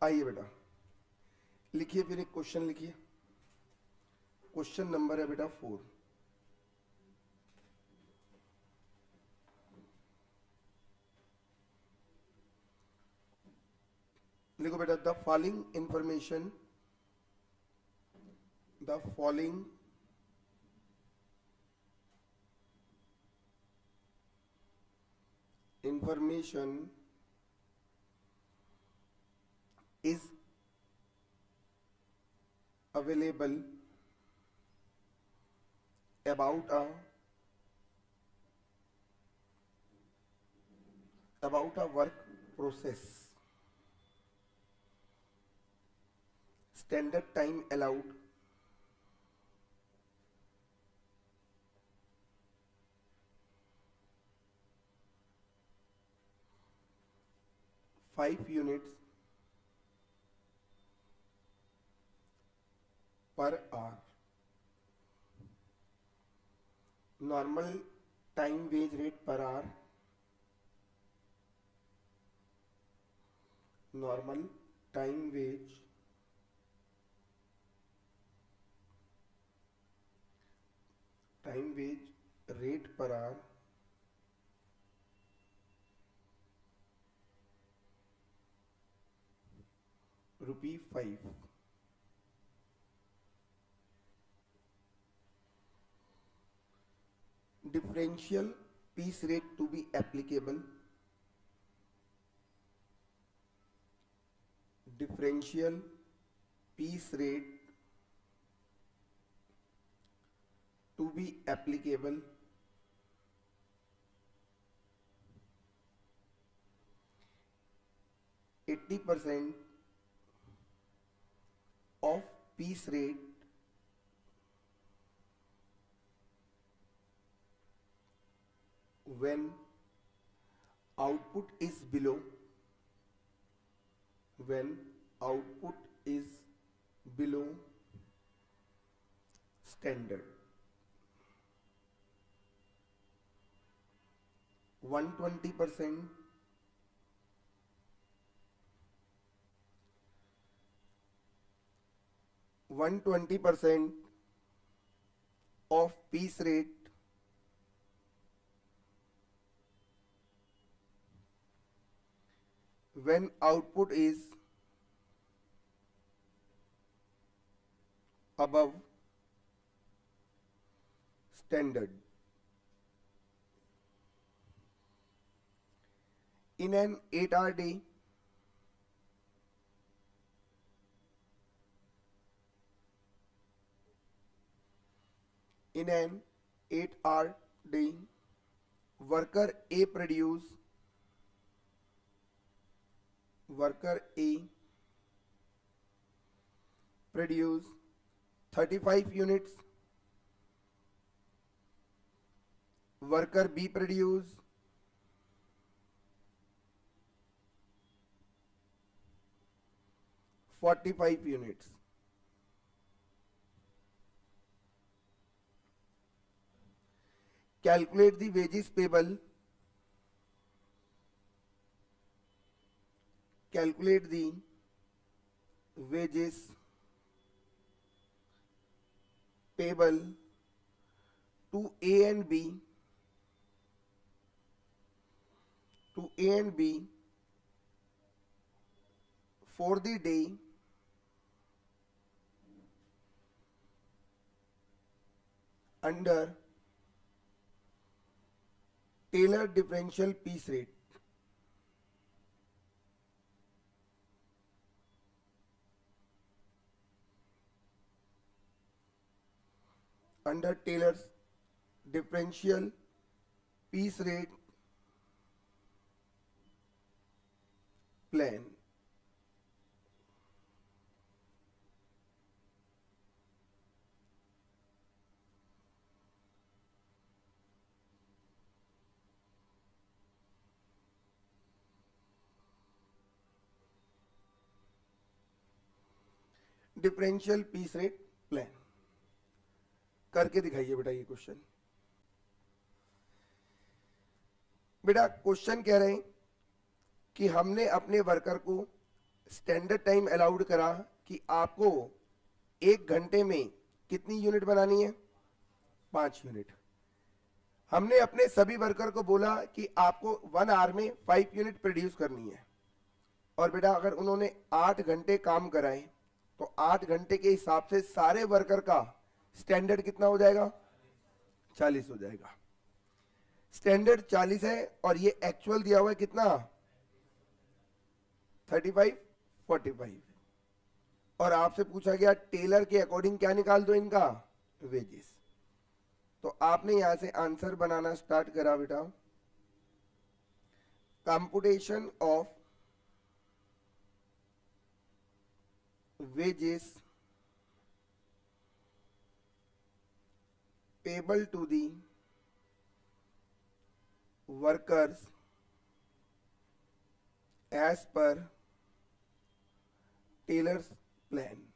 आइए बेटा लिखिए, फिर एक क्वेश्चन लिखिए। क्वेश्चन नंबर है बेटा 4। लिखो बेटा, the following information, the following information is available about a work process. Standard time allowed, 5 units per hour. Normal time wage rate per hour, normal time wage rate per hour, ₹5. Differential piece rate to be applicable, differential piece rate to be applicable, 80% of piece rate when output is below standard. 120% of piece rate when output is above standard. In an 8-hour day, worker A produce 35 units, worker B produce 45 units. Calculate the wages payable. Calculate the wages payable to A and B for the day under Taylor differential piece rate. Under Taylor's differential piece rate plan. Differential piece rate plan करके दिखाइए बेटा ये question. बेटा question कह रहे हैं कि हमने अपने वर्कर को स्टैंडर्ड टाइम अलाउड करा कि आपको 1 घंटे में कितनी यूनिट बनानी है, 5 यूनिट। हमने अपने सभी वर्कर को बोला कि आपको 1 आवर में 5 यूनिट प्रोड्यूस करनी है। और बेटा अगर उन्होंने 8 घंटे काम कराए तो 8 घंटे के हिसाब से सारे वर्कर का स्टैंडर्ड कितना हो जाएगा, 40 हो जाएगा। स्टैंडर्ड 40 है और ये एक्चुअल दिया हुआ है कितना, 35, 45। और आपसे पूछा गया टेलर के अकॉर्डिंग क्या निकाल दो इनका, वेजेस। तो आपने यहां से आंसर बनाना स्टार्ट करा बेटा। Computation of wages payable to the workers as per Taylor's plan,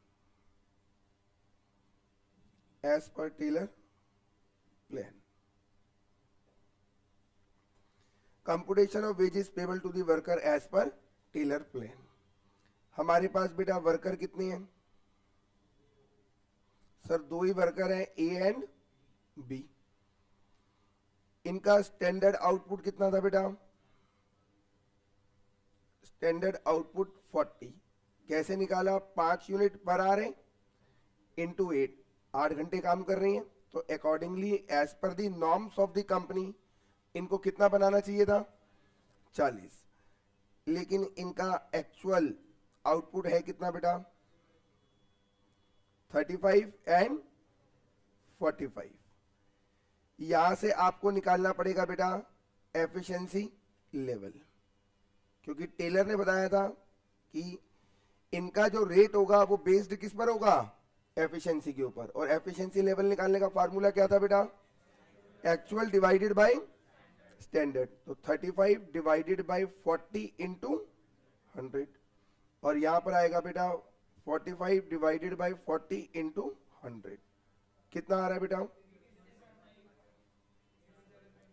as per Taylor plan. Computation of wages payable to the worker as per Taylor plan. हमारे पास बेटा वर्कर कितने हैं सर, 2 ही वर्कर हैं, A and B. इनका standard output कितना था बेटा, स्टैंडर्ड आउटपुट 40। कैसे निकाला, 5 यूनिट पर आवर है इंटू 8 घंटे काम कर रही हैं, तो accordingly as per the norms of the company इनको कितना बनाना चाहिए था, 40। लेकिन इनका एक्चुअल आउटपुट है कितना बेटा, 35 एंड 45। यहां से आपको निकालना पड़ेगा बेटा एफिशिएंसी लेवल, क्योंकि टेलर ने बताया था कि इनका जो रेट होगा वो बेस्ड किस पर होगा, एफिशिएंसी के ऊपर। और एफिशिएंसी लेवल निकालने का फार्मूला क्या था बेटा, एक्चुअल डिवाइडेड बाय स्टैंडर्ड। तो 35 डिवाइडेड बाय 40 इंटू 100। और यहां पर आएगा बेटा 45 डिवाइडेड बाय 40 इंटू 100। कितना आ रहा है बेटा,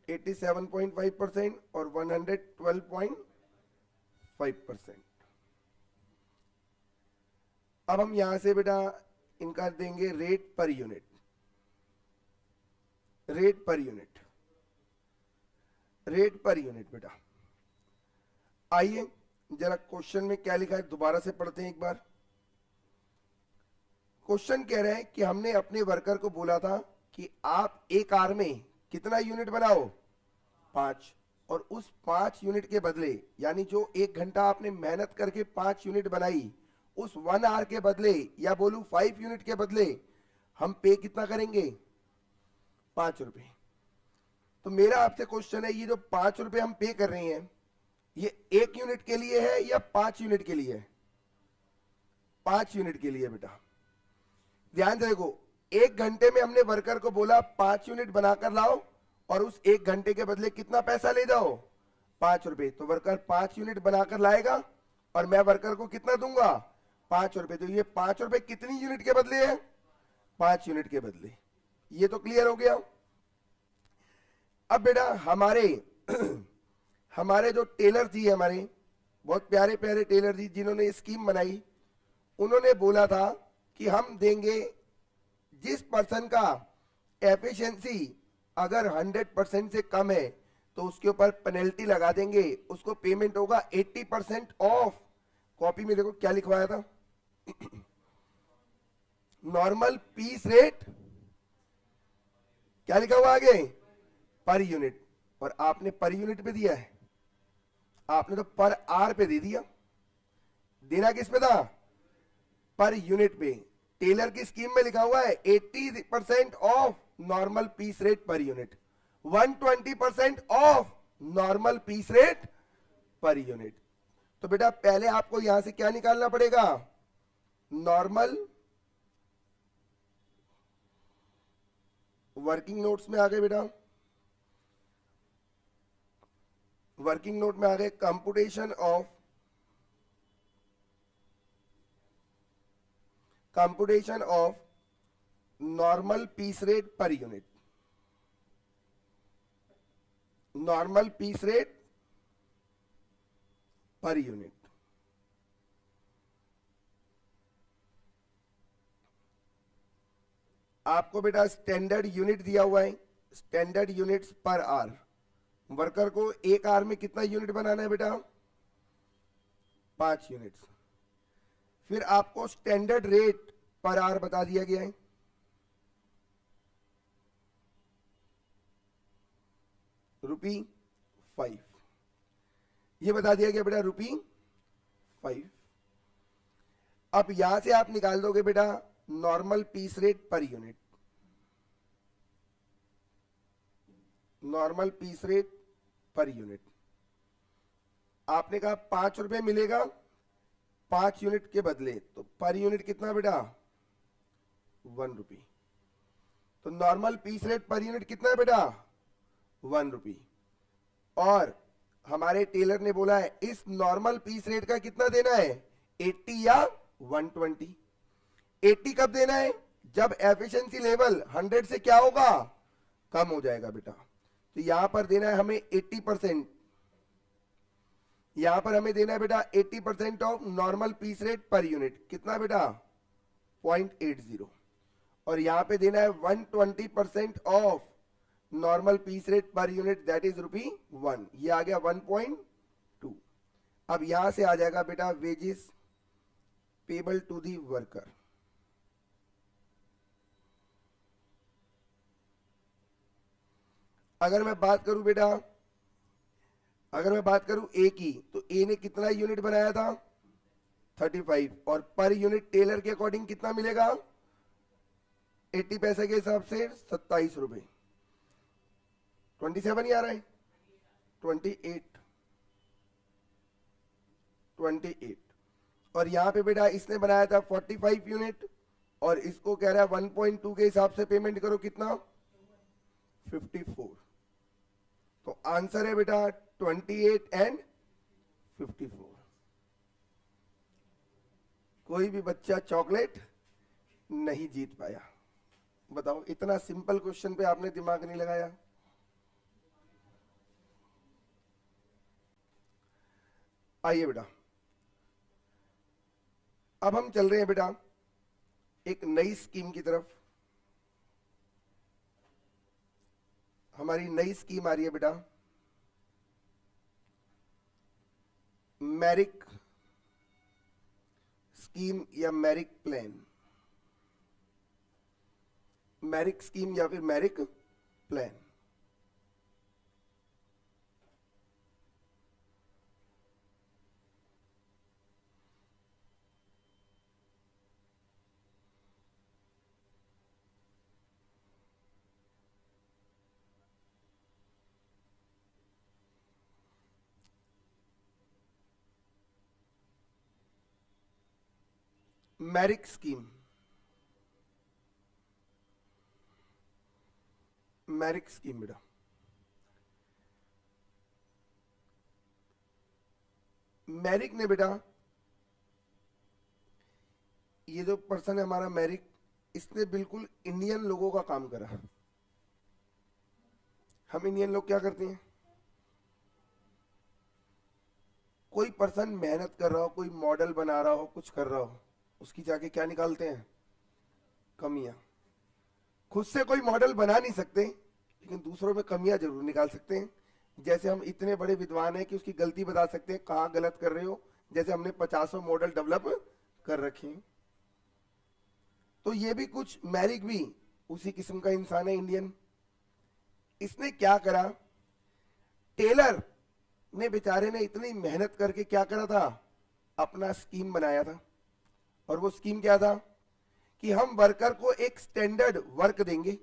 87.5% और 112.5%। अब हम यहां से बेटा इनका देंगे rate per unit, rate per unit, rate per unit बेटा। आइए जरा क्वेश्चन में क्या लिखा है दोबारा से पढ़ते हैं एक बार। क्वेश्चन कह रहा है कि हमने अपने वर्कर को बोला था कि आप 1 आवर में कितना यूनिट बनाओ, 5। और उस 5 यूनिट के बदले, यानी जो 1 घंटा आपने मेहनत करके 5 यूनिट बनाई, उस 1 आवर के बदले या बोलूं 5 यूनिट के बदले हम पे कितना करेंगे, 5 रुपए। तो मेरा आपसे क्वेश्चन है, ये जो 5 रुपए हम पे कर रहे हैं ये 1 यूनिट के लिए है या 5 यूनिट के लिए है, 5 यूनिट के लिए बेटा। ध्यान से देखो, 1 घंटे में हमने वर्कर को बोला 5 यूनिट बनाकर लाओ और उस 1 घंटे के बदले कितना पैसा ले जाओ, 5 रुपए। तो वर्कर 5 यूनिट बनाकर लाएगा और मैं वर्कर को कितना दूंगा, 5 रुपए। तो ये 5 रुपए कितनी यूनिट के बदले है, 5 यूनिट के बदले। ये तो क्लियर हो गया। अब बेटा हमारे जो टेलर जी, हमारे बहुत प्यारे प्यारे टेलर जी जिन्होंने स्कीम बनाई, उन्होंने बोला था कि हम देंगे जिस पर्सन का एफिशिएंसी अगर 100% से कम है तो उसके ऊपर पेनल्टी लगा देंगे, उसको पेमेंट होगा 80% ऑफ। कॉपी में देखो क्या लिखवाया था, नॉर्मल पीस रेट, क्या लिखा हुआ आगे, पर यूनिट। और आपने पर यूनिट पे दिया है, आपने तो पर आवर पे दे दिया। देना किस पे था, पर यूनिट पे। टेलर की स्कीम में लिखा हुआ है 80% of normal piece rate per unit, 120% of normal piece rate per unit. तो बेटा पहले आपको यहां से क्या निकालना पड़ेगा, नॉर्मल, वर्किंग नोट्स में आ गए बेटा, वर्किंग नोट में आ गए computation of normal piece rate per unit, normal piece rate per unit. आपको बेटा स्टैंडर्ड यूनिट दिया हुआ है, standard units per hour. Worker को एक आवर में कितना यूनिट बनाना है बेटा? 5 यूनिट्स। फिर आपको स्टैंडर्ड रेट पर आवर बता दिया गया है, ₹5। ये बता दिया गया बेटा ₹5। अब यहां से आप निकाल दोगे बेटा normal piece rate per unit. Normal piece rate per unit आपने कहा ₹5 मिलेगा 5 यूनिट के बदले, तो पर यूनिट कितना बेटा? ₹1। तो normal piece rate per unit कितना है बेटा? ₹1। और हमारे टेलर ने बोला है इस नॉर्मल पीस रेट का कितना देना है? 80 या 120। 80 कब देना है? जब एफिशिएंसी लेवल 100 से क्या होगा? कम हो जाएगा बेटा। तो यहां पर देना है हमें 80%। यहां पर हमें देना है बेटा 80% of normal piece rate per unit. कितना बेटा? 0.80। और यहां पे देना है 120% of normal piece rate per unit, that is ₹1। ये आ गया 1.2। अब यहां से आ जाएगा बेटा wages payable to the worker. अगर मैं बात करूं बेटा, अगर मैं बात करूं ए की, तो ए ने कितना यूनिट बनाया था? 35। और पर यूनिट टेलर के अकॉर्डिंग कितना मिलेगा? 80 पैसे के हिसाब से ₹27। 27 ही आ रहा है, 28। और यहां पे बेटा इसने बनाया था 45 यूनिट, और इसको कह रहा है 1.2 के हिसाब से पेमेंट करो। कितना? 54। तो आंसर है बेटा 28 एंड 54। कोई भी बच्चा चॉकलेट नहीं जीत पाया। बताओ, इतना सिंपल क्वेश्चन पे आपने दिमाग नहीं लगाया। आइए बेटा, अब हम चल रहे हैं बेटा एक नई स्कीम की तरफ। हमारी नई स्कीम आ रही है बेटा मैरिक स्कीम या मैरिक प्लान। मैरिक स्कीम या फिर Merrick plan. Merrick scheme, Merrick scheme बेटा मैरिक ने बेटा, ये जो पर्सन है हमारा मैरिक, इसने बिल्कुल इंडियन लोगों का काम करा। हम इंडियन लोग क्या करते हैं? कोई पर्सन मेहनत कर रहा हो, कोई मॉडल बना रहा हो, कुछ कर रहा हो, उसकी जाके क्या निकालते हैं? कमियां। खुद से कोई मॉडल बना नहीं सकते, लेकिन दूसरों में कमियां जरूर निकाल सकते हैं। जैसे हम इतने बड़े विद्वान हैं कि उसकी गलती बता सकते हैं, कहां गलत कर रहे हो। जैसे हमने 50 मॉडल डेवलप कर रखे हैं। तो ये भी कुछ मैरिक भी उसी किस्म का इंसान है, इंडियन। इसने क्या करा? टेलर ने बेचारे ने इतनी मेहनत करके क्या करा था? अपना स्कीम बनाया था। और वो स्कीम क्या था? कि हम वर्कर को एक स्टैंडर्ड वर्क देंगे,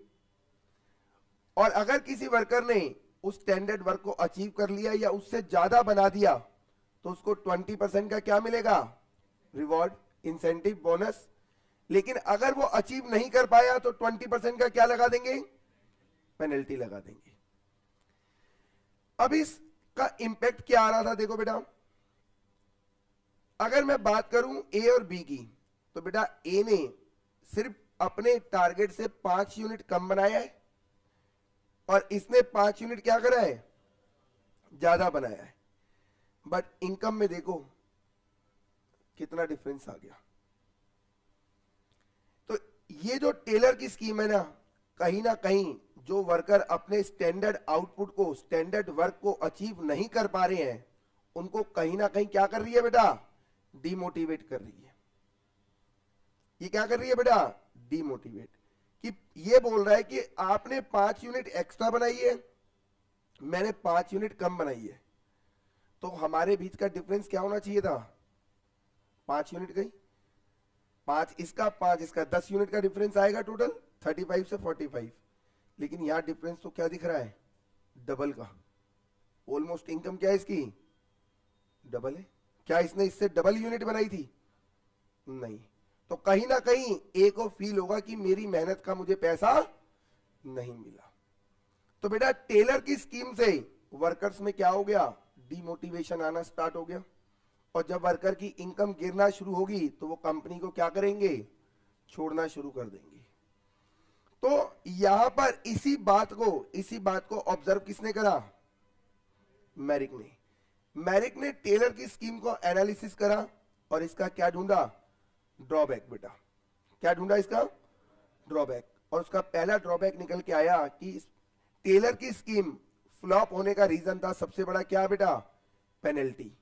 और अगर किसी वर्कर ने उस स्टैंडर्ड वर्क को अचीव कर लिया या उससे ज्यादा बना दिया, तो उसको 20% का क्या मिलेगा? Reward, incentive, bonus. लेकिन अगर वो अचीव नहीं कर पाया तो 20% का क्या लगा देंगे? पेनल्टी लगा देंगे। अब इसका इंपैक्ट क्या आ रहा था? देखो बेटा, अगर मैं बात करूं ए और बी की, तो बेटा ए ने सिर्फ अपने टारगेट से 5 यूनिट कम बनाया है, और इसने 5 यूनिट क्या करा है? ज्यादा बनाया है। बट इनकम में देखो कितना डिफरेंस आ गया। तो ये जो टेलर की स्कीम है ना कहीं जो वर्कर अपने स्टैंडर्ड आउटपुट को, स्टैंडर्ड वर्क को अचीव नहीं कर पा रहे हैं, उनको कहीं ना कहीं क्या कर रही है बेटा, डिमोटिवेट कर रही है। ये क्या कर रही है बेटा, डिमोटिवेट। कि ये बोल रहा है कि आपने 5 यूनिट एक्स्ट्रा बनाई है, मैंने 5 यूनिट कम बनाई है, तो हमारे बीच का डिफरेंस क्या होना चाहिए था, 5 यूनिट गई, 5 इसका 5 इसका, 10 यूनिट का डिफरेंस आएगा टोटल 35 से 45। लेकिन यहां डिफरेंस तो क्या दिख रहा है, डबल का। ऑलमोस्ट इनकम क्या है इसकी, डबल है। क्या इसने इससे डबल यूनिट बनाई थी, नहीं। तो कहीं ना कहीं एक को फील होगा कि मेरी मेहनत का मुझे पैसा नहीं मिला। तो बेटा टेलर की स्कीम से वर्कर्स में क्या हो गया, डिमोटिवेशन आना स्टार्ट हो गया। और जब वर्कर की इनकम गिरना शुरू होगी तो वो कंपनी को क्या करेंगे, छोड़ना शुरू कर देंगे। तो यहां पर इसी बात को ऑब्जर्व किसने करा, मैरिक ने। मैरिक ने टेलर की स्कीम को एनालिसिस करा और इसका क्या ढूंढा, ड्रॉबैक। बेटा क्या ढूंढा, इसका ड्रॉबैक। और उसका पहला ड्रॉबैक निकल के आया कि टेलर की स्कीम फ्लॉप होने का रीजन था सबसे बड़ा क्या बेटा, पेनल्टी।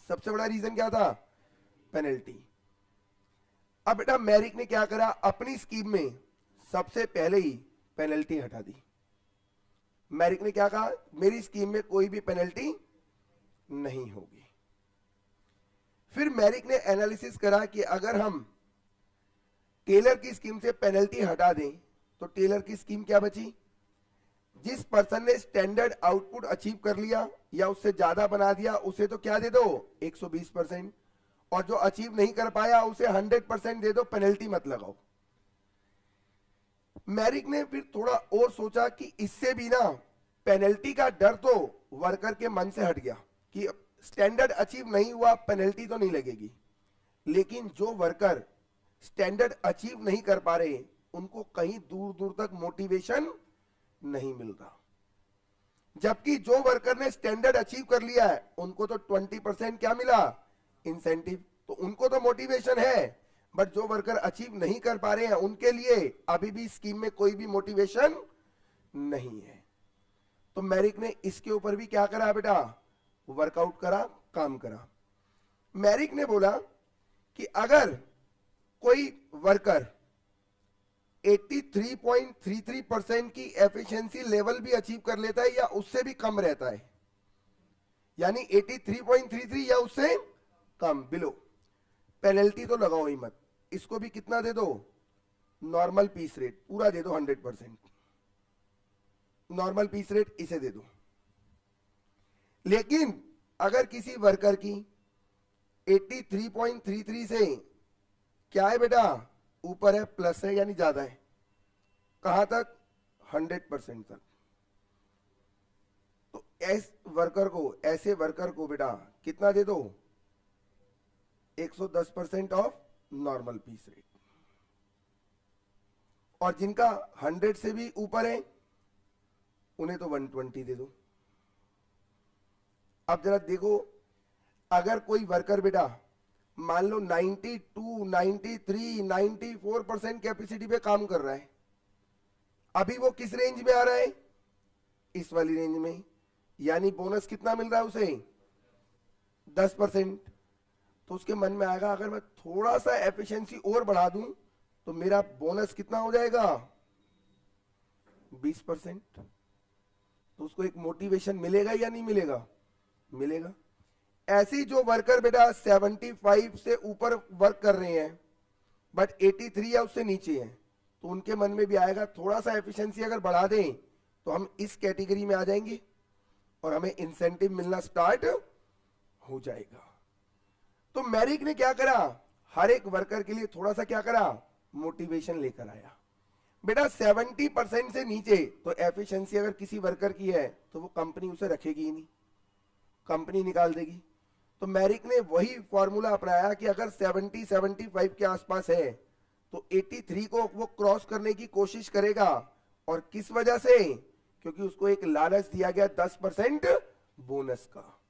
सबसे बड़ा रीजन क्या था, पेनल्टी। अब बेटा मैरिक ने क्या करा, अपनी स्कीम में सबसे पहले ही पेनल्टी हटा दी। मैरिक ने क्या कहा, मेरी स्कीम में कोई भी पेनल्टी नहीं होगी। फिर मैरिक ने एनालिसिस करा कि अगर हम टेलर की स्कीम से पेनल्टी हटा दें तो टेलर की स्कीम क्या बची, जिस पर्सन ने स्टैंडर्ड आउटपुट अचीव कर लिया या उससे ज्यादा बना दिया उसे तो क्या दे दो, 120%, और जो अचीव नहीं कर पाया उसे 100% दे दो, पेनल्टी मत लगाओ। मैरिक ने फिर थोड़ा और सोचा कि इससे भी ना पेनल्टी का डर तो वर्कर के मन से हट गया कि स्टैंडर्ड अचीव नहीं हुआ, पेनल्टी तो नहीं लगेगी। लेकिन जो वर्कर स्टैंडर्ड अचीव नहीं कर पा रहे उनको कहीं दूर दूर तक मोटिवेशन नहीं मिल रहा, जबकि जो वर्कर ने स्टैंडर्ड अचीव कर लिया है उनको तो 20% क्या मिला, इंसेंटिव। तो उनको तो मोटिवेशन है, बट जो वर्कर अचीव नहीं कर पा रहे हैं उनके लिए अभी भी स्कीम में कोई भी मोटिवेशन नहीं है। तो मैरिक ने इसके ऊपर भी क्या करा बेटा, वर्कआउट करा, काम करा। मैरिक ने बोला कि अगर कोई वर्कर 83.33% की एफिशिएंसी लेवल भी अचीव कर लेता है या उससे भी कम रहता है, यानी 83.33 या उससे कम, बिलो, पेनल्टी तो लगाओ ही मत, इसको भी कितना दे दो, नॉर्मल पीस रेट पूरा दे दो, 100% नॉर्मल पीस रेट इसे दे दो। लेकिन अगर किसी वर्कर की 83.33 से क्या है बेटा, ऊपर है, प्लस है यानी ज्यादा है, कहां तक, 100% तक, तो ऐसे वर्कर को बेटा कितना दे दो, 110% ऑफ नॉर्मल पीस रेट। और जिनका 100 से भी ऊपर है उन्हें तो 120 दे दो। अब जरा देखो, अगर कोई वर्कर बेटा मान लो 92, 93, 94% कैपेसिटी पे काम कर रहा है, अभी वो किस रेंज में आ रहा है, इस वाली रेंज में, यानी बोनस कितना मिल रहा है उसे, 10%। तो उसके मन में आएगा अगर मैं थोड़ा सा एफिशिएंसी और बढ़ा दूं तो मेरा बोनस कितना हो जाएगा, 20%। तो उसको एक मोटिवेशन मिलेगा या नहीं मिलेगा, मिलेगा। ऐसी जो वर्कर बेटा 75 से ऊपर वर्क कर रहे हैं बट 83 या उससे नीचे हैं, तो उनके मन में भी आएगा थोड़ा सा एफिशिएंसी अगर बढ़ा दें तो हम इस कैटेगरी में आ जाएंगे और हमें इंसेंटिव मिलना स्टार्ट हो जाएगा। तो मैरिक ने क्या करा, हर एक वर्कर के लिए थोड़ा सा क्या करा, मोटिवेशन लेकर आया। बेटा 70% से नीचे तो एफिशिएंसी अगर किसी वर्कर की है तो वो कंपनी उसे रखेगी ही नहीं, कंपनी निकाल देगी। तो मैरिक ने वही फॉर्मूला अपनाया कि अगर 70-75 के आसपास है तो 83 को वो क्रॉस करने की कोशिश करेगा। और किस वजह से, क्योंकि उसको एक लालच दिया गया 10% बोनस का।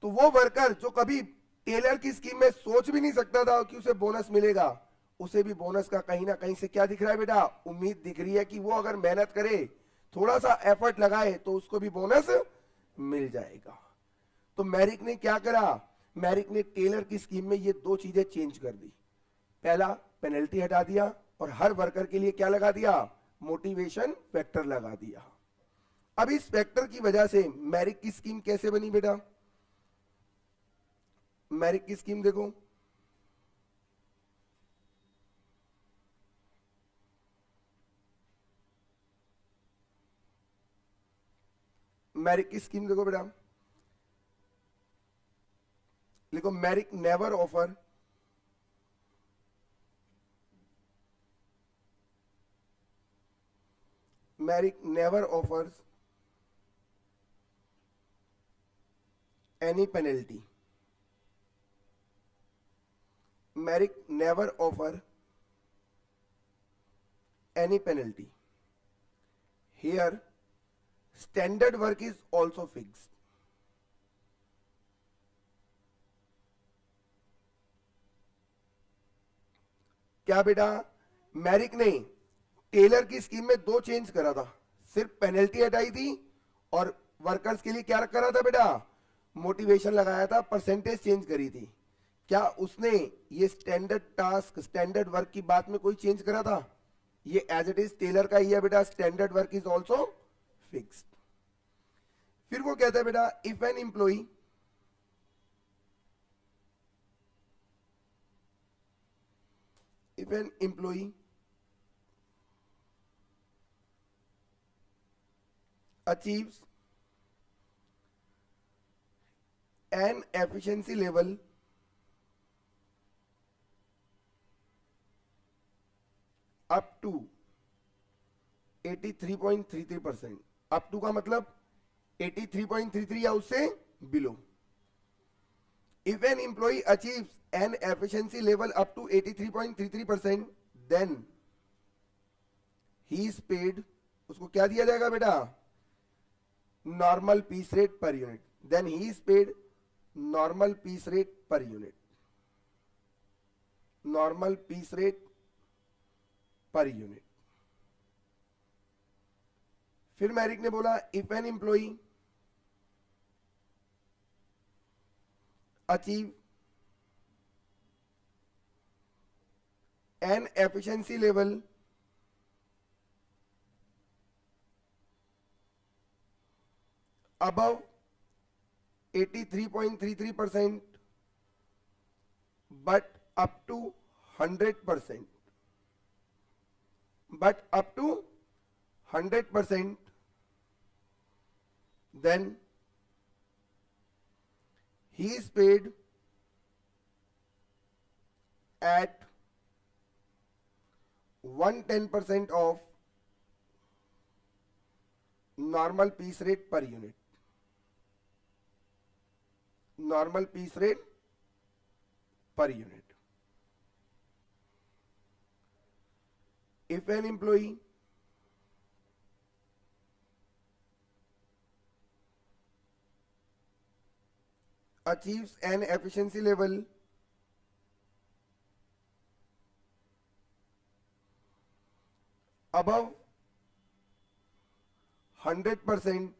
तो वो वर्कर जो कभी टेलर की स्कीम में सोच भी नहीं सकता था कि उसे बोनस मिलेगा, उसे भी बोनस का कहीं ना कहीं से क्या दिख रहा है बेटा, उम्मीद दिख रही है कि वो अगर मेहनत करे, थोड़ा सा एफर्ट लगाए तो उसको भी बोनस मिल जाएगा। तो मैरिक ने क्या करा, मैरिक ने टेलर की स्कीम में ये दो चीजें चेंज कर दी। पहला, पेनल्टी हटा दिया और हर वर्कर के लिए क्या लगा दिया, मोटिवेशन फैक्टर लगा दिया। अब इस फैक्टर की वजह से मैरिक की स्कीम कैसे बनी बेटा, मैरिक की स्कीम देखो, मैरिक की स्कीम देखो बेटा, लिखो Merrick never offer Merrick never offers any penalty, Merrick never offer any penalty. Here, standard work is also fixed. क्या बेटा, मैरिक ने टेलर की स्कीम में दो चेंज करा था, सिर्फ पेनल्टी हटाई थी और वर्कर्स के लिए क्या करा था बेटा, मोटिवेशन लगाया था, परसेंटेज चेंज करी थी। क्या उसने ये स्टैंडर्ड टास्क, स्टैंडर्ड वर्क की बात में कोई चेंज करा था, ये एज इट इज टेलर का ही है बेटा, standard work is also fixed. फिर वो कहता है बेटा, if an employee achieves an efficiency level up to 83.33%, up to का मतलब 83.33 या उससे below. If an employee achieves an efficiency level up to 83.33%, then he is paid, उसको क्या दिया जाएगा बेटा, normal piece rate per unit, then he is paid normal piece rate per unit, normal piece rate per unit. फिर Merrick ने बोला, if an employee achieve an efficiency level above 83.33% but up to 100%, but up to 100%, then he is paid at 110% of normal piece rate per unit, normal piece rate per unit. If an employee achieves an efficiency level above 100%,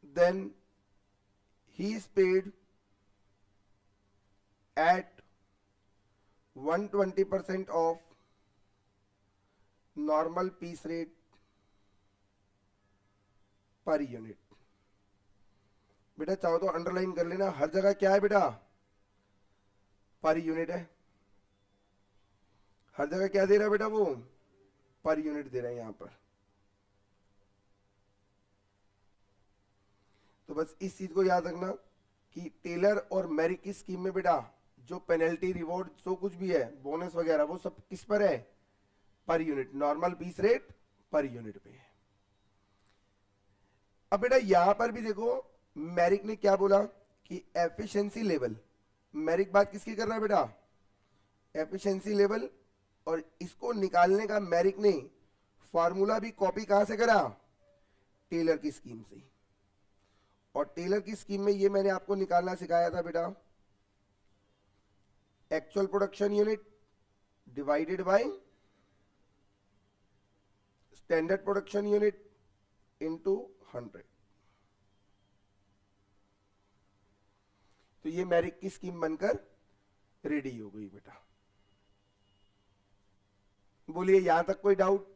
then he is paid at 120% of normal piece rate per unit. बेटा चाहो तो underline कर लेना, हर जगह क्या है बेटा, per unit है, हर जगह क्या दे रहा है बेटा, वो पर यूनिट दे रहा है यहां पर। तो बस इस चीज को याद रखना कि टेलर और मैरिक की स्कीम में बेटा जो पेनल्टी, रिवॉर्ड, जो कुछ भी है, बोनस वगैरह, वो सब किस पर है, per unit, normal piece rate per unit पे है। अब बेटा यहां पर भी देखो मैरिक ने क्या बोला कि एफिशिएंसी लेवल, मैरिक बात किसकी कर रहा है बेटा, एफिशिएंसी लेवल, और इसको निकालने का मैरिक ने फॉर्मूला भी कॉपी कहां से करा, टेलर की स्कीम से। और टेलर की स्कीम में ये मैंने आपको निकालना सिखाया था बेटा, actual production unit divided by standard production unit into 100। तो ये मेरिक की स्कीम बनकर रेडी हो गई बेटा। बोलिए यहां तक कोई डाउट?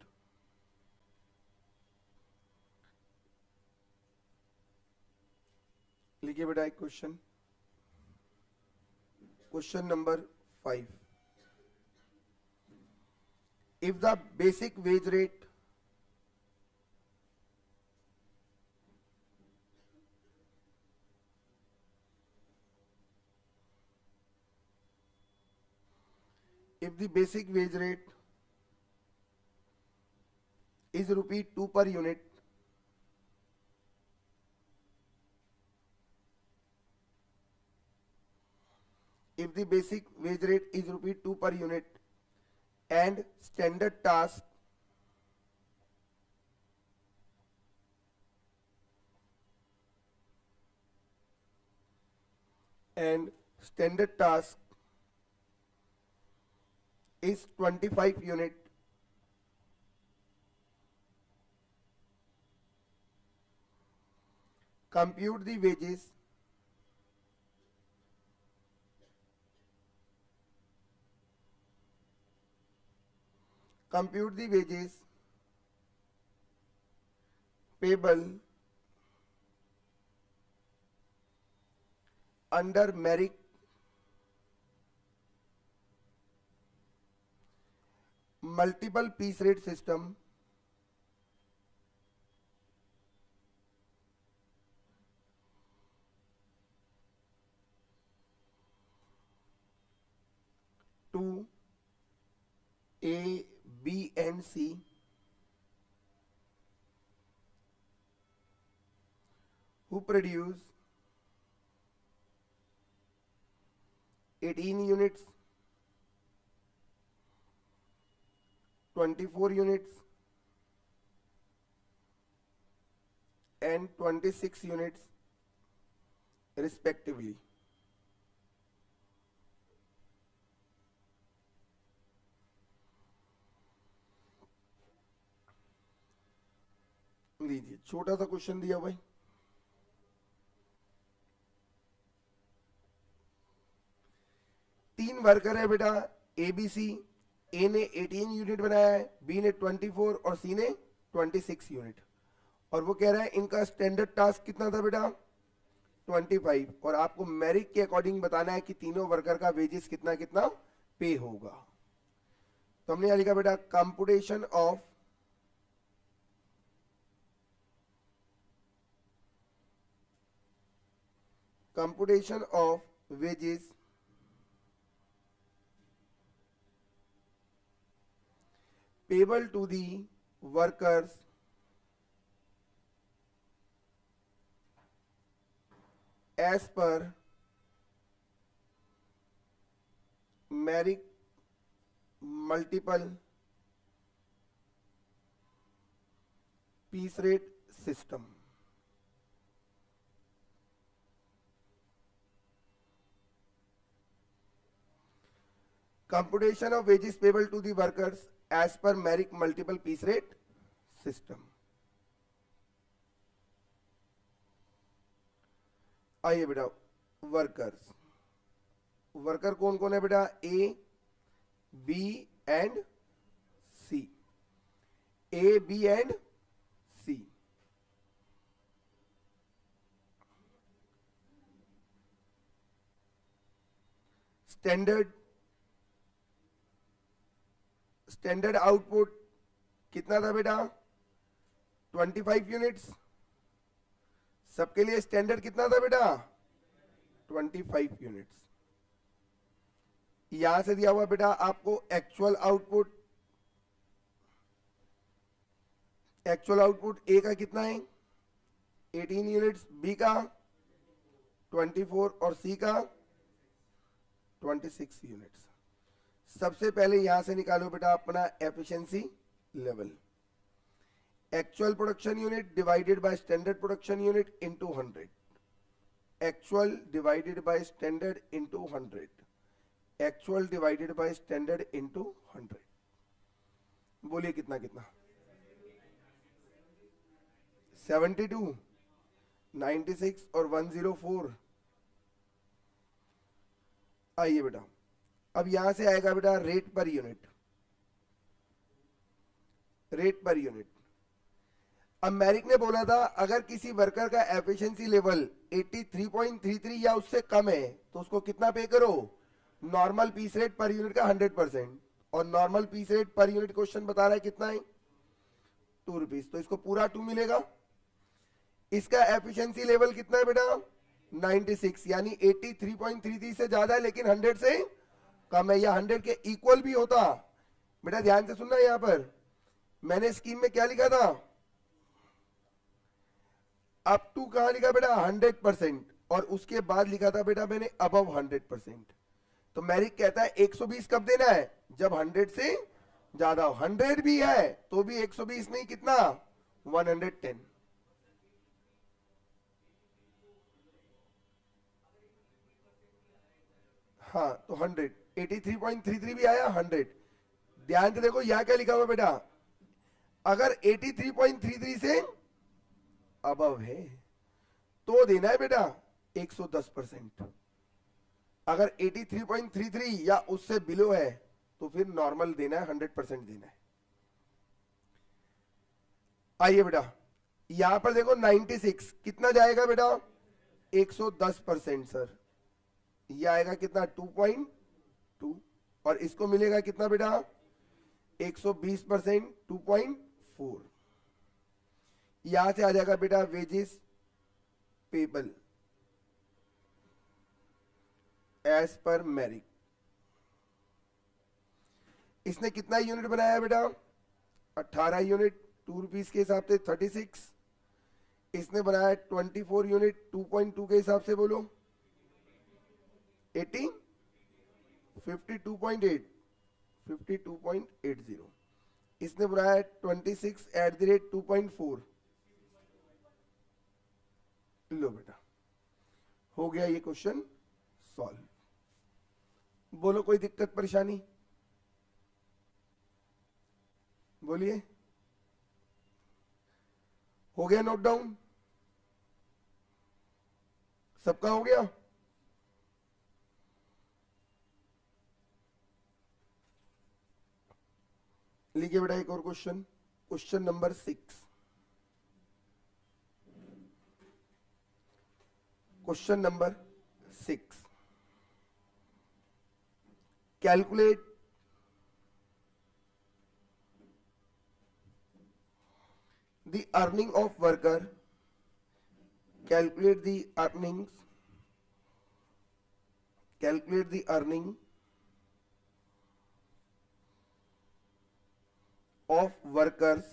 लिखिए बेटा एक question, question number 5। If the basic wage rate if the basic wage rate is rupee 2 per unit, if the basic wage rate is rupee 2 per unit and standard task is 25 unit, compute the wages payable under merit multiple piece rate system to A, B and C who produce 18 units, 24 units and 26 units respectively. लीजिए छोटा सा question दिया भाई, तीन worker है बेटा ABC. ए ने 18 unit बनाया है, बी ने 24 और सी ने 26 यूनिट। और वो कह रहा है इनका स्टैंडर्ड टास्क कितना था बेटा 25, और आपको मेरिट के अकॉर्डिंग बताना है कि तीनों वर्कर का वेजेस कितना कितना पे होगा। तो हमने यहां लिखा बेटा computation of wages payable to the workers as per merit multiple piece rate system। computation of wages payable to the workers as per merit multiple piece rate system। आइए बेटा वर्कर्स, वर्कर कौन कौन है बेटा A, B and C, A B and C. Standard output कितना था बेटा 25 units. सबके लिए स्टैंडर्ड कितना था बेटा 25 यूनिट्स। यहां से दिया हुआ बेटा आपको एक्चुअल आउटपुट ए का कितना है 18 यूनिट्स, बी का 24 और सी का 26 यूनिट्स। सबसे पहले यहां से निकालो बेटा अपना efficiency level, actual production unit divided by standard production unit into 100, actual divided by standard into 100, actual divided by standard into 100। बोलिए कितना कितना? 72, 96 और 104। आइए बेटा, अब यहां से आएगा बेटा rate per unit. Rate per unit. अब मैरिक ने बोला था अगर किसी वर्कर का एफिशिएंसी लेवल 83.33 या उससे कम है तो उसको कितना पे करो? Normal piece rate per unit का 100%। और normal piece rate per unit question बता रहा है कितना है? 2 रुपीज। तो इसको पूरा 2 मिलेगा। इसका एफिशिएंसी लेवल कितना है बेटा? 96, यानी 83.33 से ज्यादा है लेकिन 100 से कम है, या 100 के इक्वल भी होता। बेटा ध्यान से सुनना, यहां पर मैंने स्कीम में क्या लिखा था? अप टू कहां लिखा बेटा? 100%। और उसके बाद लिखा था बेटा मैंने अबव 100%। तो मैरिक कहता है 120 कब देना है? जब 100 से ज्यादा हो। 100 भी है तो भी 120 नहीं, कितना? 110। हाँ तो 100, 83.33 भी आया, 100। ध्यान से देखो यहां क्या लिखा हुआ बेटा? अगर 83.33 से अबव है तो देना है बेटा 110%। अगर 83.33 या उससे बिलो है तो फिर नॉर्मल देना है, 100% देना है। आइए बेटा, यहां पर देखो 96 कितना जाएगा बेटा? 110% सर। ये आएगा कितना? 2.2। और इसको मिलेगा कितना बेटा? 120%, 2.4। यहां से आ जाएगा बेटा वेजेस पेबल एज पर मैरिक। इसने कितना यूनिट बनाया बेटा? 18 यूनिट, 2 रुपीज के हिसाब से 36। इसने बनाया 24 यूनिट, 2.2 के हिसाब से बोलो 80, 52.8, 52.80। इसने बनाया 26 एट द रेट 2.4। लो बेटा, हो गया ये क्वेश्चन सॉल्व। बोलो कोई दिक्कत परेशानी? बोलिए। हो गया नोट डाउन? सबका हो गया? लिखिए बेटा एक और question, question number 6। Question number 6, calculate the earning of worker, calculate the earnings, calculate the earning of workers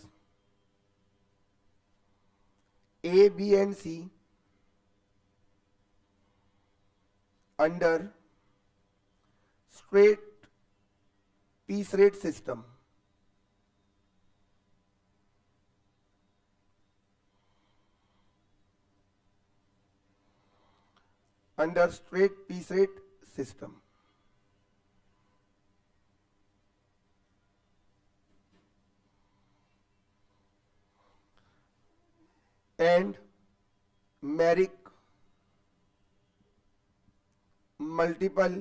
A, B and C under straight piece rate system. Under straight piece rate system. And Merrick multiple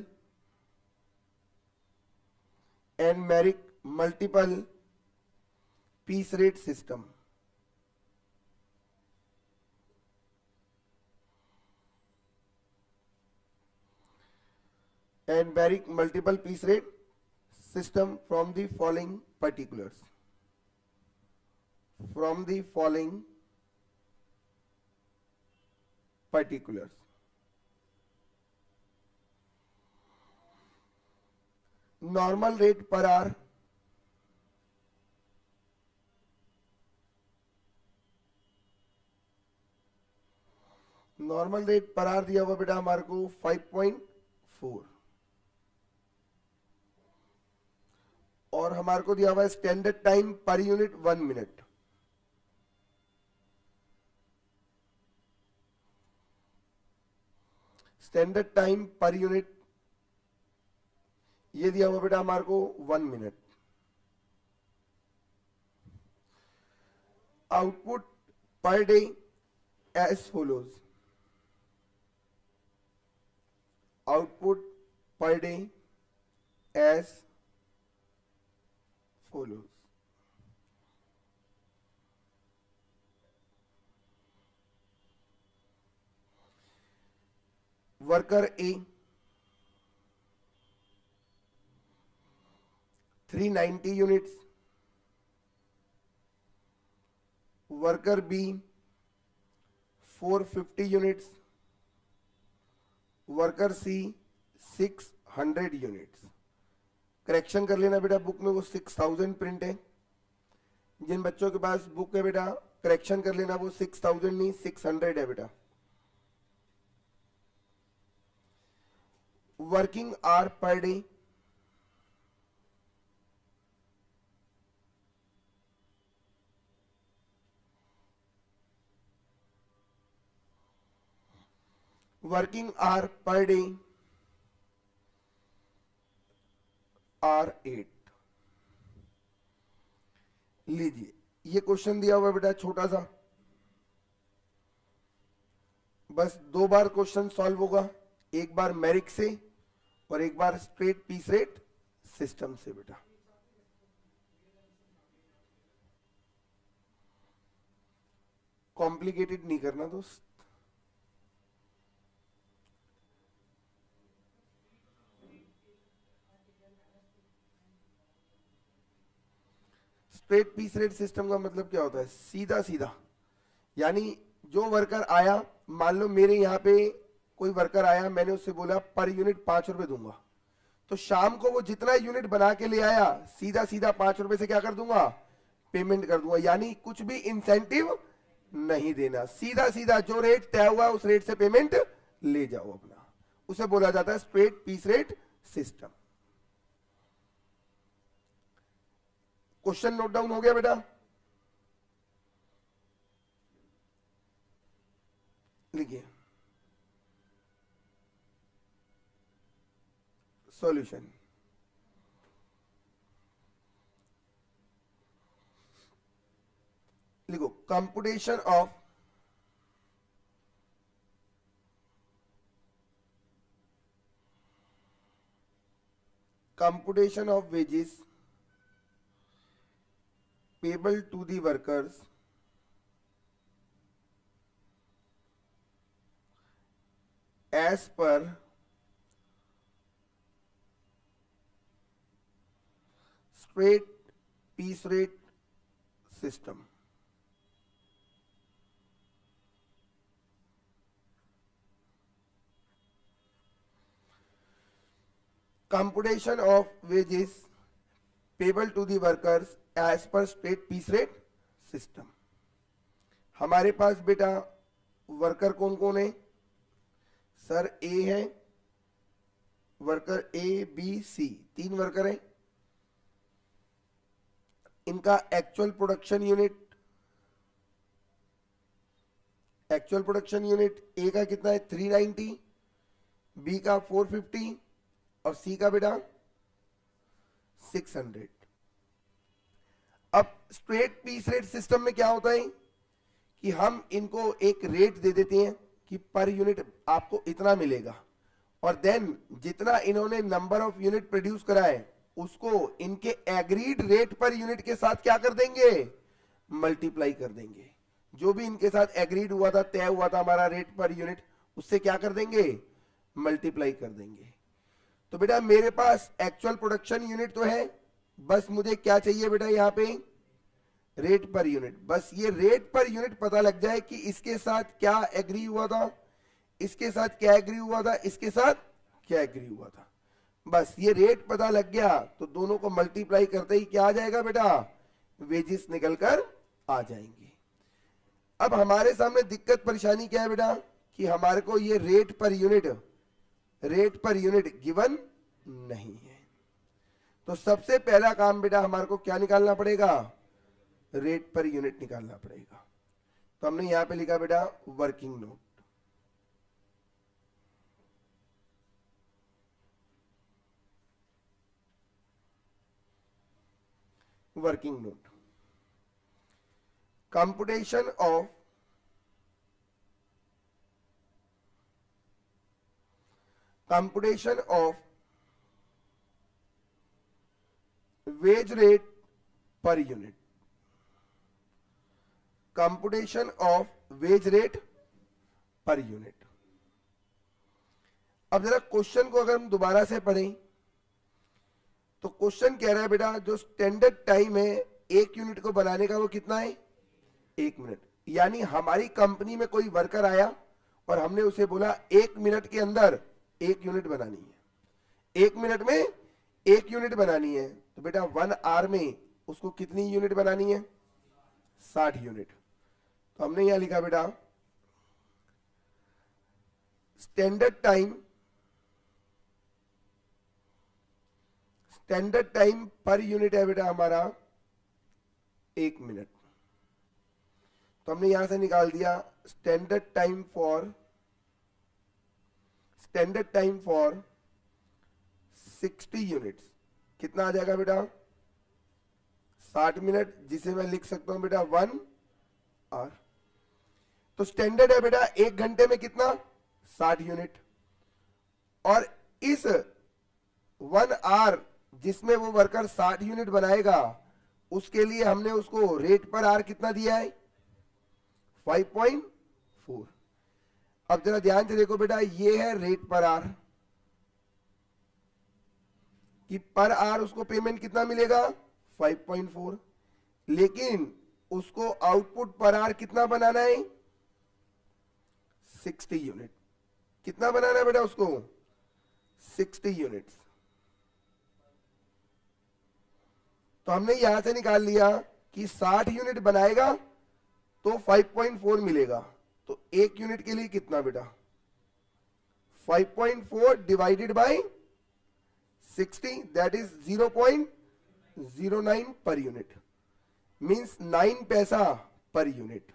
piece rate system. And Merrick multiple piece rate system from the following particulars. From the following particulars. Normal rate per hour, normal rate per hour दिया हुआ बेटा हमारे को 5.4, और हमारे को दिया हुआ है standard time per unit 1 minute. Standard time per unit ये दिया हुआ बेटा हमारे को 1 minute. Output per day as follows, output per day as follows. Worker A 390 units, worker B 450 units, worker C 600 units. Correction कर लेना बेटा, बुक में वो 6000 प्रिंट है। जिन बच्चों के पास बुक है बेटा करेक्शन कर लेना, वो 6000 नहीं 600 है बेटा। Working hour per day, working hour per day are 8। लीजिए ये क्वेश्चन दिया हुआ बेटा छोटा सा, बस 2 बार क्वेश्चन सॉल्व होगा, एक बार मैरिक से और एक बार स्ट्रेट पीस रेट सिस्टम से बेटा। कॉम्प्लिकेटेड नहीं करना दोस्त। स्ट्रेट पीस रेट सिस्टम का मतलब क्या होता है? सीधा सीधा, यानी जो वर्कर आया, मान लो मेरे यहाँ पे कोई वर्कर आया, मैंने उससे बोला पर यूनिट 5 रुपए दूंगा, तो शाम को वो जितना यूनिट बना के ले आया सीधा सीधा 5 रुपए से क्या कर दूंगा? पेमेंट कर दूंगा। यानी कुछ भी इंसेंटिव नहीं देना, सीधा सीधा जो रेट तय हुआ उस रेट से पेमेंट ले जाओ अपना। उसे बोला जाता है straight piece rate system. Question note down हो गया बेटा? लिखिए सॉल्यूशन। लिखो computation of wages payable to the workers as per straight piece rate system। computation of wages payable to the workers as per straight piece rate system. हमारे पास बेटा worker कौन कौन है? सर ए है, worker A B C, 3 worker हैं। इनका actual production unit A का कितना है? 390, बी का 450 और सी का बेटा 600। अब स्ट्रेट पीस रेट सिस्टम में क्या होता है कि हम इनको एक रेट दे देते हैं कि पर यूनिट आपको इतना मिलेगा, और देन जितना इन्होंने नंबर ऑफ यूनिट प्रोड्यूस करा है उसको इनके एग्रीड रेट पर यूनिट के साथ क्या कर देंगे? मल्टीप्लाई कर देंगे। जो भी इनके साथ एग्रीड हुआ था, तय हुआ था हमारा रेट पर यूनिट, उससे क्या कर देंगे? मल्टीप्लाई कर देंगे। तो बेटा मेरे पास एक्चुअल प्रोडक्शन यूनिट तो है, बस मुझे क्या चाहिए बेटा? यहाँ पे रेट पर यूनिट। बस ये रेट पर यूनिट पता लग जाए कि इसके साथ क्या एग्री हुआ था, इसके साथ क्या एग्री हुआ था, इसके साथ क्या एग्री हुआ था। बस ये रेट पता लग गया तो दोनों को मल्टीप्लाई करते ही क्या आ जाएगा बेटा? वेजेस निकल कर आ जाएंगे। अब हमारे सामने दिक्कत परेशानी क्या है बेटा? कि हमारे को ये रेट पर यूनिट गिवन नहीं है। तो सबसे पहला काम बेटा हमारे को क्या निकालना पड़ेगा? रेट पर यूनिट निकालना पड़ेगा। तो हमने यहां पे लिखा बेटा working note. Working note, computation of wage rate per unit, computation of wage rate per unit. अब जरा क्वेश्चन को अगर हम दोबारा से पढ़ें तो क्वेश्चन कह रहा है बेटा जो स्टैंडर्ड टाइम है एक यूनिट को बनाने का वो कितना है, 1 मिनट। यानी हमारी कंपनी में कोई वर्कर आया और हमने उसे बोला 1 मिनट के अंदर 1 यूनिट बनानी है, 1 मिनट में 1 यूनिट बनानी है, तो बेटा 1 आवर में उसको कितनी यूनिट बनानी है, 60 यूनिट। तो हमने यहां लिखा बेटा स्टैंडर्ड टाइम पर यूनिट है बेटा हमारा 1 मिनट। तो हमने यहां से निकाल दिया स्टैंडर्ड टाइम फॉर 60 यूनिट्स कितना आ जाएगा बेटा, 60 मिनट, जिसे मैं लिख सकता हूं बेटा 1 आवर। तो स्टैंडर्ड है बेटा 1 घंटे में कितना, 60 यूनिट। और इस 1 आवर जिसमें वो वर्कर 60 यूनिट बनाएगा उसके लिए हमने उसको रेट पर आवर कितना दिया है, 5.4। अब जरा ध्यान से देखो बेटा ये है रेट पर आवर कि पर आवर उसको पेमेंट कितना मिलेगा, 5.4, लेकिन उसको आउटपुट पर आवर कितना बनाना है, 60 यूनिट। कितना बनाना है बेटा उसको, 60 यूनिट्स। तो हमने यहां से निकाल लिया कि 60 यूनिट बनाएगा तो 5.4 मिलेगा। तो 1 यूनिट के लिए कितना बेटा, 5.4 divided by 60, that is 0.09 per unit, means 9 पैसा पर यूनिट,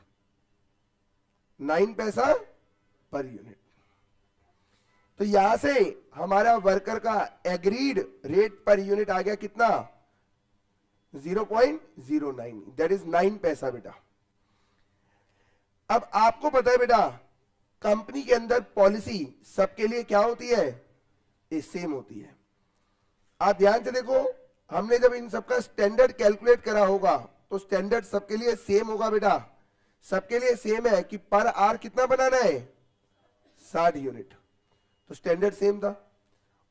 9 पैसा पर यूनिट। तो यहां से हमारा वर्कर का एग्रीड रेट पर यूनिट आ गया कितना, 0.09, दैट इज 9 पैसा बेटा। अब आपको पता है बेटा कंपनी के अंदर पॉलिसी सबके लिए क्या होती है, ये सेम होती है। आप ध्यान से देखो हमने जब इन सबका स्टैंडर्ड कैलकुलेट करा होगा तो स्टैंडर्ड सबके लिए सेम होगा बेटा, सबके लिए सेम है कि पर आवर कितना बनाना है, 60 यूनिट। तो स्टैंडर्ड सेम था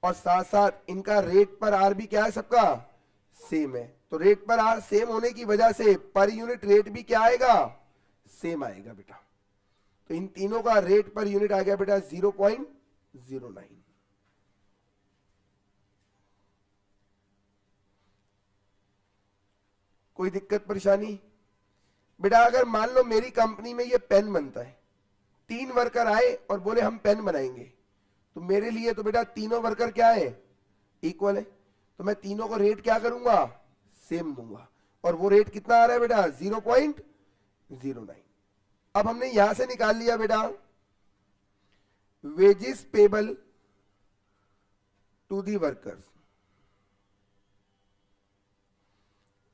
और साथ साथ इनका रेट पर आवर भी क्या है, सबका सेम है। तो रेट पर आवर सेम होने की वजह से पर यूनिट रेट भी क्या आएगा, सेम आएगा बेटा। तो इन तीनों का रेट पर यूनिट आ गया बेटा 0.09। कोई दिक्कत परेशानी बेटा? अगर मान लो मेरी कंपनी में ये पेन बनता है, 3 वर्कर आए और बोले हम पेन बनाएंगे, तो मेरे लिए तो बेटा तीनों वर्कर क्या है, इक्वल है। तो मैं तीनों को रेट क्या करूंगा, सेम दूंगा। और वो रेट कितना आ रहा है बेटा, 0.09। अब हमने यहां से निकाल लिया बेटा wages payable to the workers.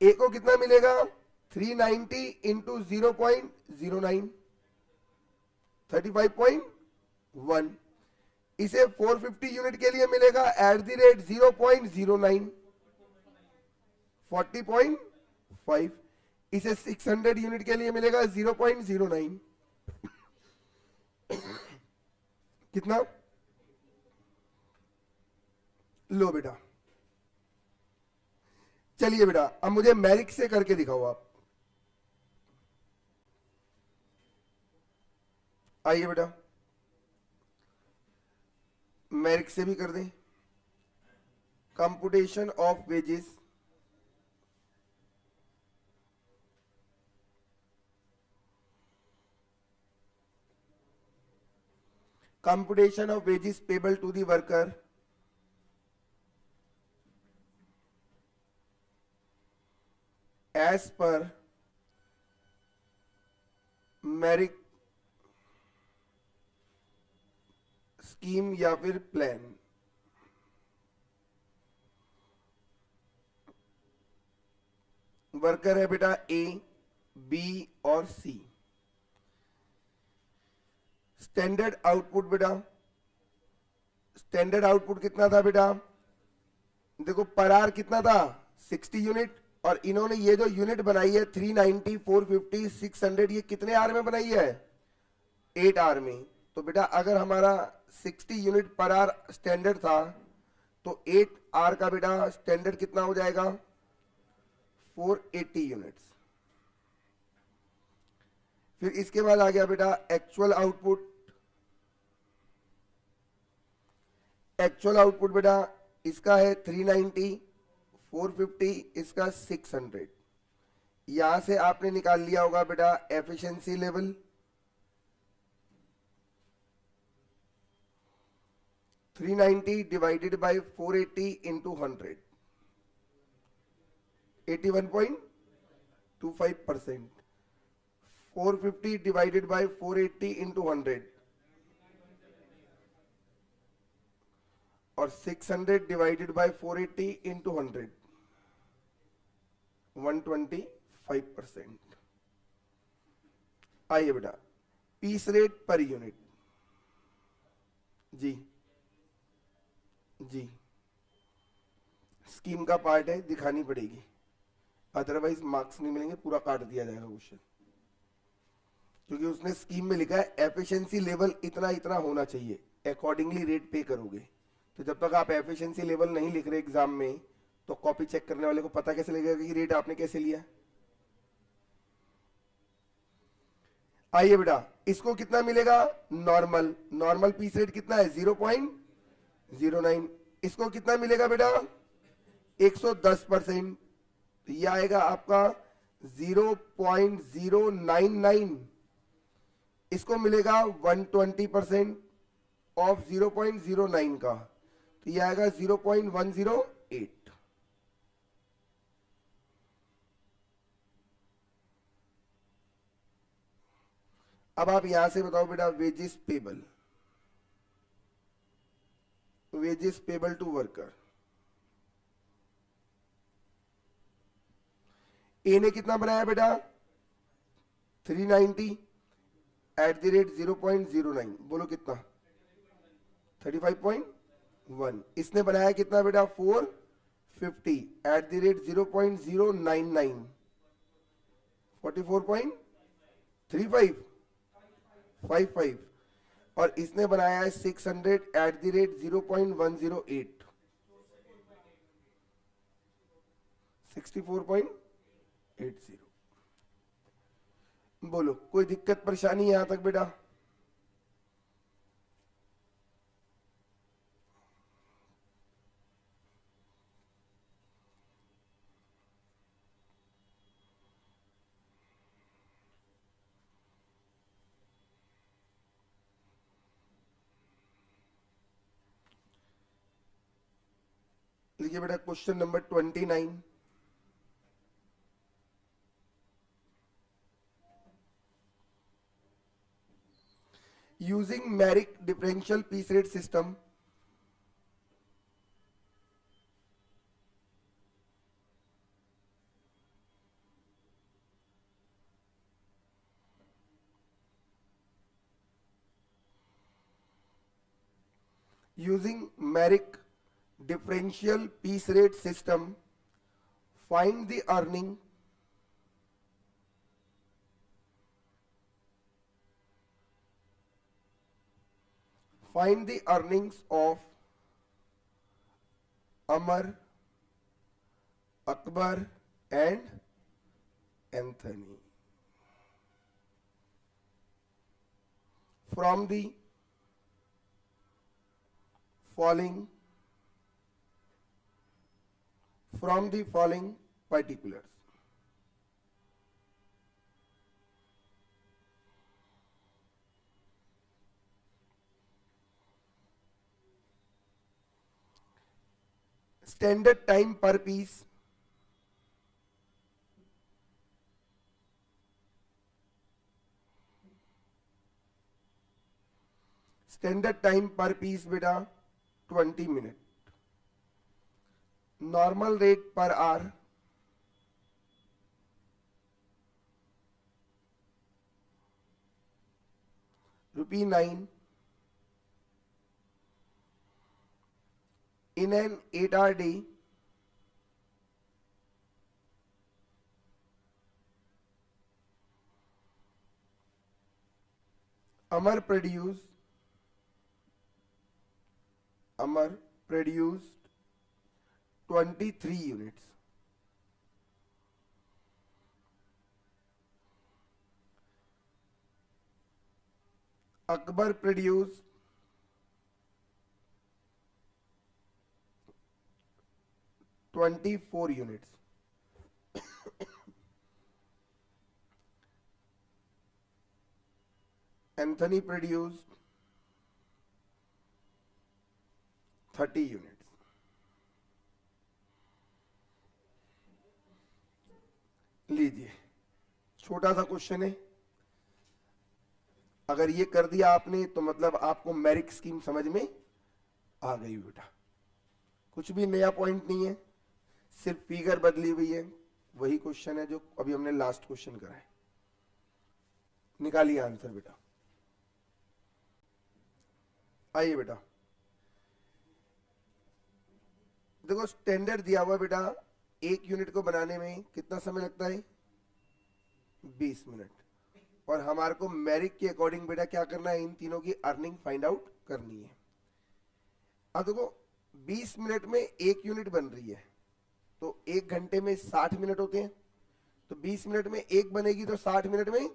A को कितना मिलेगा, 390 इंटू 0.09, 35.1। इसे 450 यूनिट के लिए मिलेगा एट द रेट 0.09, 40.5। इसे 600 यूनिट के लिए मिलेगा 0.09, कितना, लो बेटा। चलिए बेटा अब मुझे मैरिक से करके दिखाओ आप। आइए बेटा मैरिक से भी कर दें। Computation of wages, computation of wages payable to the worker as per merit scheme या फिर प्लान। वर्कर है बेटा ए, बी और सी। स्टैंडर्ड आउटपुट बेटा, स्टैंडर्ड आउटपुट कितना था बेटा, देखो पर आवर कितना था 60 यूनिट, और इन्होंने ये जो यूनिट बनाई है 390, 450, 600, ये कितने आवर में बनाई है, 8 आवर में। तो बेटा अगर हमारा 60 यूनिट पर आवर स्टैंडर्ड था तो 8 आवर का बेटा स्टैंडर्ड कितना हो जाएगा, 480 यूनिट्स। फिर इसके बाद आ गया बेटा एक्चुअल आउटपुट। एक्चुअल आउटपुट बेटा इसका है 390, 450, इसका 600। यहां से आपने निकाल लिया होगा बेटा efficiency level. 390 divided by 480 into 100, 81.25%। 450 divided by 480 into 100, और 600 डिवाइडेड बाय 480 इंटू 100, 125%। आइए बेटा पीस रेट पर यूनिट। जी जी, स्कीम का पार्ट है, दिखानी पड़ेगी, अदरवाइज मार्क्स नहीं मिलेंगे, पूरा काट दिया जाएगा क्वेश्चन, क्योंकि उसने स्कीम में लिखा है एफिशिएंसी लेवल इतना इतना होना चाहिए, अकॉर्डिंगली रेट पे करोगे। तो जब तक आप एफिशिएंसी लेवल नहीं लिख रहे एग्जाम में, तो कॉपी चेक करने वाले को पता कैसे लगेगा कि रेट आपने कैसे लिया। आइए बेटा इसको कितना मिलेगा, नॉर्मल, नॉर्मल पीस रेट कितना है 0.09। इसको कितना मिलेगा बेटा 110%, तो यह आएगा आपका 0.099। इसको मिलेगा 120% ऑफ 0.09 का, तो यह आएगा 0.108। अब आप यहां से बताओ बेटा wages payable, wages payable to worker. A ने कितना बनाया बेटा 390 एट द रेट 0.09, बोलो कितना 35.1। इसने बनाया कितना बेटा 450 एट द रेट 0.099, 44.3555। और इसने बनाया है 600 एट द रेट 0.108, 64.80। बोलो कोई दिक्कत परेशानी यहां तक बेटा, लिखिए बेटा question number 29। Using Merrick differential piece rate system, using Merrick differential piece rate system, find the earning earnings of Amar, Akbar and Anthony from the following particulars. Standard time per piece, standard time per piece बेटा 20 minute. Normal rate per hour ₹9 in an 8-hour day. Amar produced 23 units. Akbar produced 24 units. Anthony produced 30 units. लीजिए, छोटा सा question है। अगर ये कर दिया आपने तो मतलब आपको मेरिक स्कीम समझ में आ गई बेटा। कुछ भी नया पॉइंट नहीं है, सिर्फ फिगर बदली हुई है। वही क्वेश्चन है जो अभी हमने लास्ट क्वेश्चन करा है। निकालिए आंसर बेटा। आइए बेटा, देखो स्टैंडर्ड दिया हुआ बेटा, एक यूनिट को बनाने में कितना समय लगता है? 20 मिनट। और हमारे को मेरिक के अकॉर्डिंग बेटा क्या करना है? इन तीनों की अर्निंग फाइंड आउट करनी है। अब देखो 20 मिनट में एक यूनिट बन रही है, तो एक घंटे में 60 मिनट होते हैं, तो 20 मिनट में एक बनेगी तो 60 मिनट में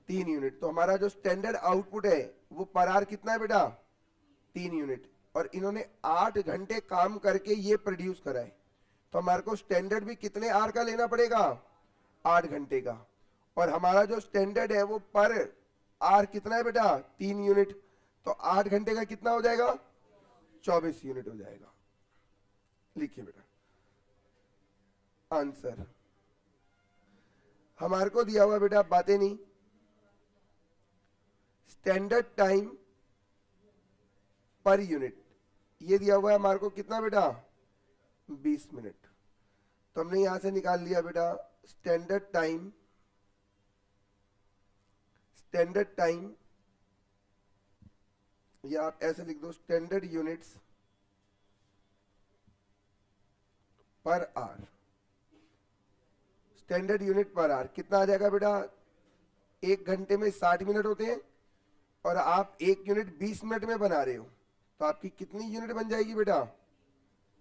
3 यूनिट। तो हमारा जो स्टैंडर्ड आउटपुट है वो पर आवर कितना है बेटा? 3 यूनिट। और इन्होंने 8 घंटे काम करके ये प्रोड्यूस करा है, तो हमारे को स्टैंडर्ड भी कितने आवर का लेना पड़ेगा? 8 घंटे का। और हमारा जो स्टैंडर्ड है वो पर आवर कितना है बेटा? 3 यूनिट। तो 8 घंटे का कितना हो जाएगा? 24 यूनिट हो जाएगा। लिखिए बेटा आंसर। हमारे को दिया हुआ बेटा, बातें नहीं, स्टैंडर्ड टाइम पर यूनिट ये दिया हुआ है हमारे को कितना बेटा? 20 मिनट। तो हमने यहां से निकाल लिया बेटा स्टैंडर्ड टाइम, या आप ऐसे लिख दो standard units per our. Standard unit per hour कितना आ जाएगा बेटा? एक घंटे में 60 मिनट होते हैं और आप एक यूनिट 20 मिनट में बना रहे हो, तो आपकी कितनी यूनिट बन जाएगी बेटा?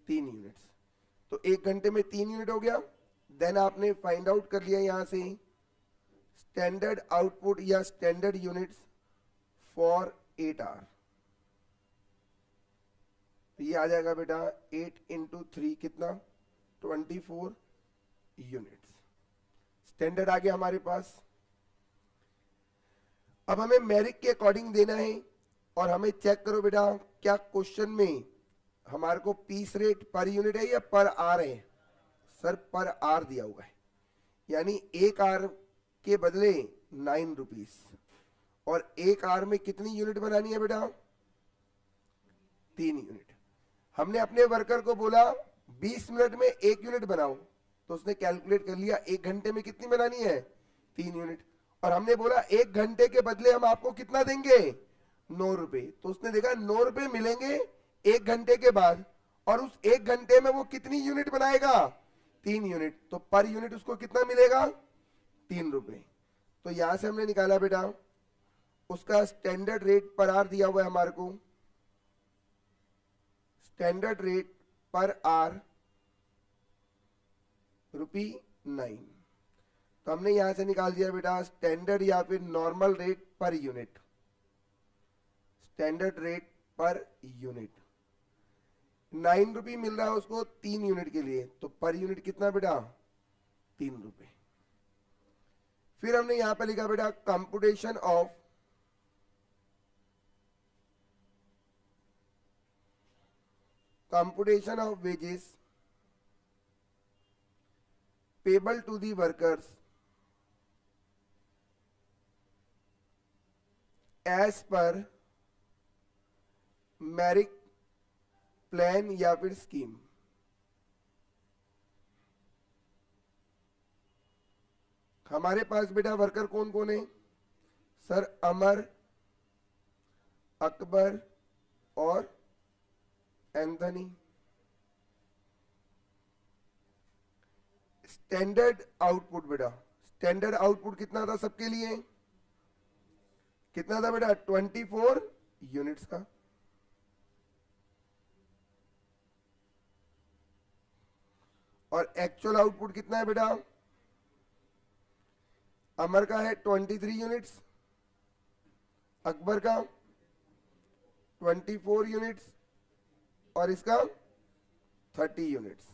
3 यूनिट्स। तो एक घंटे में 3 यूनिट हो गया। देन आपने फाइंड आउट कर लिया यहां से स्टैंडर्ड आउटपुट या स्टैंडर्ड यूनिट्स फॉर 8 आवर। ये आ जाएगा बेटा 8 × 3 कितना? 24 यूनिट्स। स्टैंडर्ड आ गया हमारे पास। अब हमें मेरिक के अकॉर्डिंग देना है, और हमें चेक करो बेटा क्या क्वेश्चन में हमारे को पीस रेट पर यूनिट है या पर आवर है? सर पर आवर दिया हुआ है, यानी एक आवर के बदले 9 रुपीस। और एक आवर में कितनी यूनिट बनानी है बेटा? 3 यूनिट। हमने अपने वर्कर को बोला 20 मिनट में एक यूनिट बनाओ, तो उसने कैलकुलेट कर लिया एक घंटे में कितनी बनानी है? 3 यूनिट। और हमने बोला एक घंटे के बदले हम आपको कितना देंगे? 9 रुपए। तो उसने देखा 9 रुपए मिलेंगे एक घंटे के बाद, और उस एक घंटे में वो कितनी यूनिट बनाएगा? 3 यूनिट। तो पर यूनिट उसको कितना मिलेगा? 3 रुपए। तो यहां से हमने निकाला बेटा उसका स्टैंडर्ड रेट पर आवर दिया हुआ है हमारे को, स्टैंडर्ड रेट पर आवर ₹9। तो हमने यहां से निकाल दिया बेटा स्टैंडर्ड या फिर normal rate per unit. Standard rate per unit 9 रुपये मिल रहा है उसको 3 यूनिट के लिए, तो पर यूनिट कितना बेटा? 3 रुपए। फिर हमने यहां पर लिखा बेटा computation of wages payable to the workers as per Merrick plan या फिर स्कीम। हमारे पास बेटा वर्कर कौन कौन है? सर अमर, अकबर और एंथनी। स्टैंडर्ड आउटपुट बेटा, स्टैंडर्ड आउटपुट कितना था सबके लिए? कितना था बेटा? 24 यूनिट्स का। और एक्चुअल आउटपुट कितना है बेटा? अमर का है 23 यूनिट्स, अकबर का 24 यूनिट्स और इसका 30 यूनिट्स।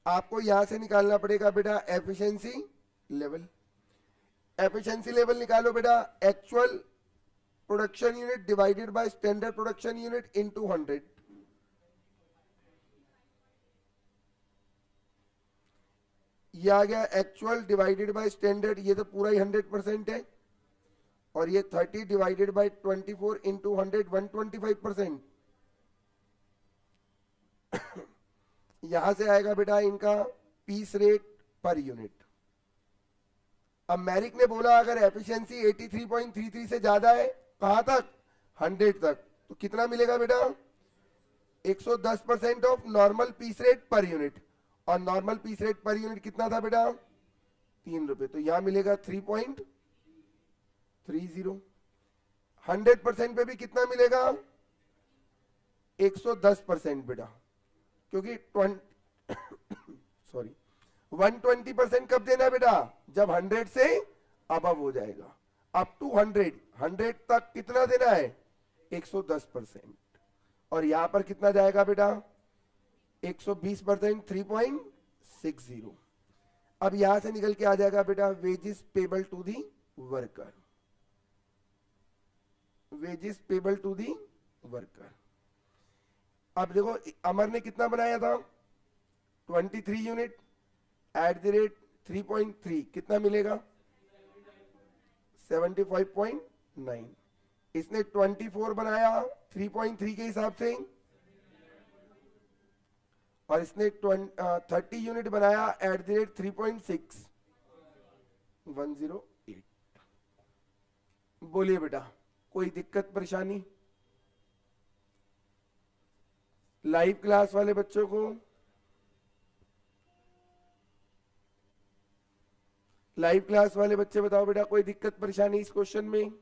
आपको यहां से निकालना पड़ेगा बेटा एफिशिएंसी लेवल। एफिशिएंसी लेवल निकालो बेटा, actual production unit divided by standard production unit into 100। ये आ गया एक्चुअल डिवाइडेड बाय स्टैंडर्ड, ये तो पूरा ही 100% है, और ये 30 डिवाइडेड बाय 24 इंटू 100 125%। यहां से आएगा बेटा इनका पीस रेट पर यूनिट। अब मैरिक ने बोला अगर एफिशिएंसी 83.33 से ज्यादा है, कहां तक? 100 तक, तो कितना मिलेगा बेटा? 110% of normal piece rate per unit. और normal piece rate per unit कितना था बेटा? 3 रुपए, तो यहां मिलेगा 3.30। 100% पे भी कितना मिलेगा? 110% बेटा, क्योंकि 120% कब देना बेटा? जब 100 से अबव हो जाएगा। अप टू 100 तक कितना देना है? 110%। और यहां पर कितना जाएगा बेटा? 120%, 3.60। अब यहां से निकल के आ जाएगा बेटा wages payable to the worker. Wages payable to the worker. अब देखो अमर ने कितना बनाया था? 23 यूनिट एट द रेट 3.3, कितना मिलेगा? 75.9। इसने 24 बनाया 3.3 के हिसाब से, और इसने 30 यूनिट बनाया एट द रेट 3.6, 108। बोलिए बेटा, कोई दिक्कत परेशानी? लाइव क्लास वाले बच्चों को, लाइव क्लास वाले बच्चे बताओ बेटा, कोई दिक्कत परेशानी इस क्वेश्चन में?